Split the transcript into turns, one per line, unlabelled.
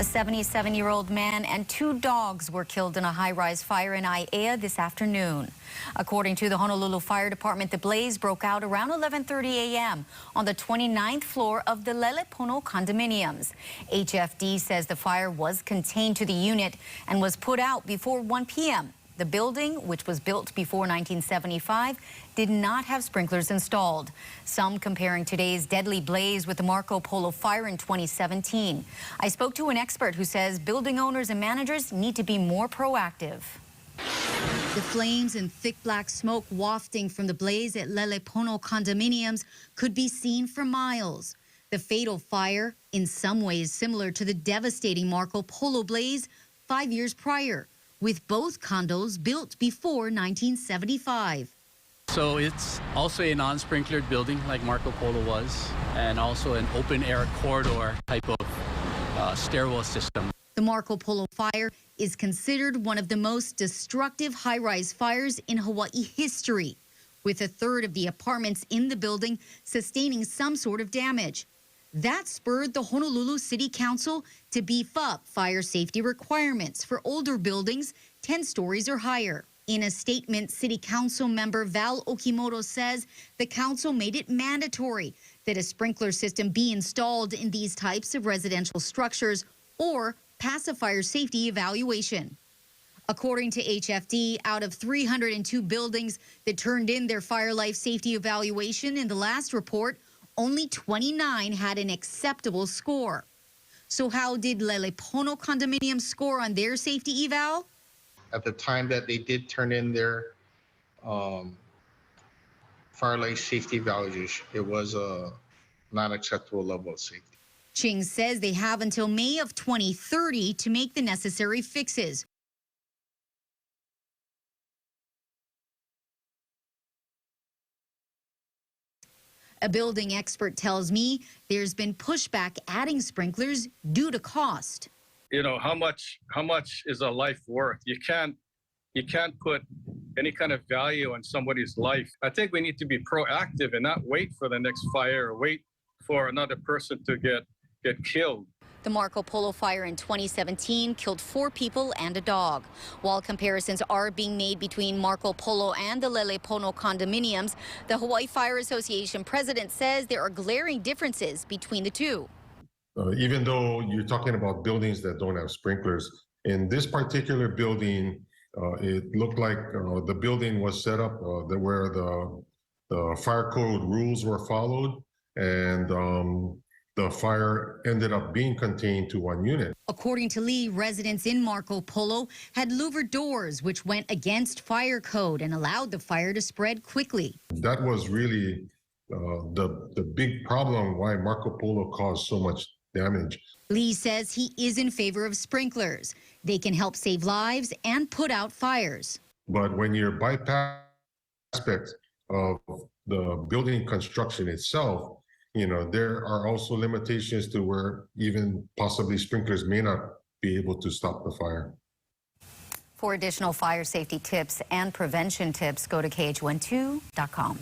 A 77-year-old man and 2 dogs were killed in a high-rise fire in Aiea this afternoon. According to the Honolulu Fire Department, the blaze broke out around 11:30 a.m. on the 29th floor of the Lele Pono condominiums. HFD says the fire was contained to the unit and was put out before 1 p.m. The building, which was built before 1975, did not have sprinklers installed. Some comparing today's deadly blaze with the Marco Polo fire in 2017. I spoke to an expert who says building owners and managers need to be more proactive. The flames and thick black smoke wafting from the blaze at Lele Pono condominiums could be seen for miles. The fatal fire, in some ways similar to the devastating Marco Polo blaze 5 years prior, with both condos built before 1975.
So it's also a non-sprinklered building like Marco Polo was, and also an open-air corridor type of stairwell system.
The Marco Polo fire is considered one of the most destructive high-rise fires in Hawaii history, with 1/3 of the apartments in the building sustaining some sort of damage. That spurred the Honolulu City Council to beef up fire safety requirements for older buildings 10 stories or higher. In a statement, City Council member Val Okimoto says the council made it mandatory that a sprinkler system be installed in these types of residential structures or pass a fire safety evaluation. According to HFD, out of 302 buildings that turned in their fire life safety evaluation in the last report, only 29 had an acceptable score. So how did Lele Pono condominiums score on their safety eval?
At the time that they did turn in their fire life safety evaluation, it was a not acceptable level of safety.
Ching says they have until May of 2030 to make the necessary fixes. A building expert tells me there's been pushback adding sprinklers due to cost.
You know, how much is a life worth? You can't put any kind of value on somebody's life. I think we need to be proactive and not wait for the next fire or wait for another person to get killed.
The Marco Polo fire in 2017 killed 4 people and a dog. While comparisons are being made between Marco Polo and the Lele Pono condominiums, the Hawaii Fire Association president says there are glaring differences between the two.
Even though you're talking about buildings that don't have sprinklers, in this particular building, it looked like the building was set up where the fire code rules were followed, and the fire ended up being contained to 1 unit.
According to Lee, residents in Marco Polo had louvered doors, which went against fire code and allowed the fire to spread quickly.
That was really the big problem why Marco Polo caused so much damage.
Lee says he is in favor of sprinklers. They can help save lives and put out fires.
But when you're bypassing aspects of the building construction itself, you know, there are also limitations to where even possibly sprinklers may not be able to stop the fire.
For additional fire safety tips and prevention tips, go to KH12.com.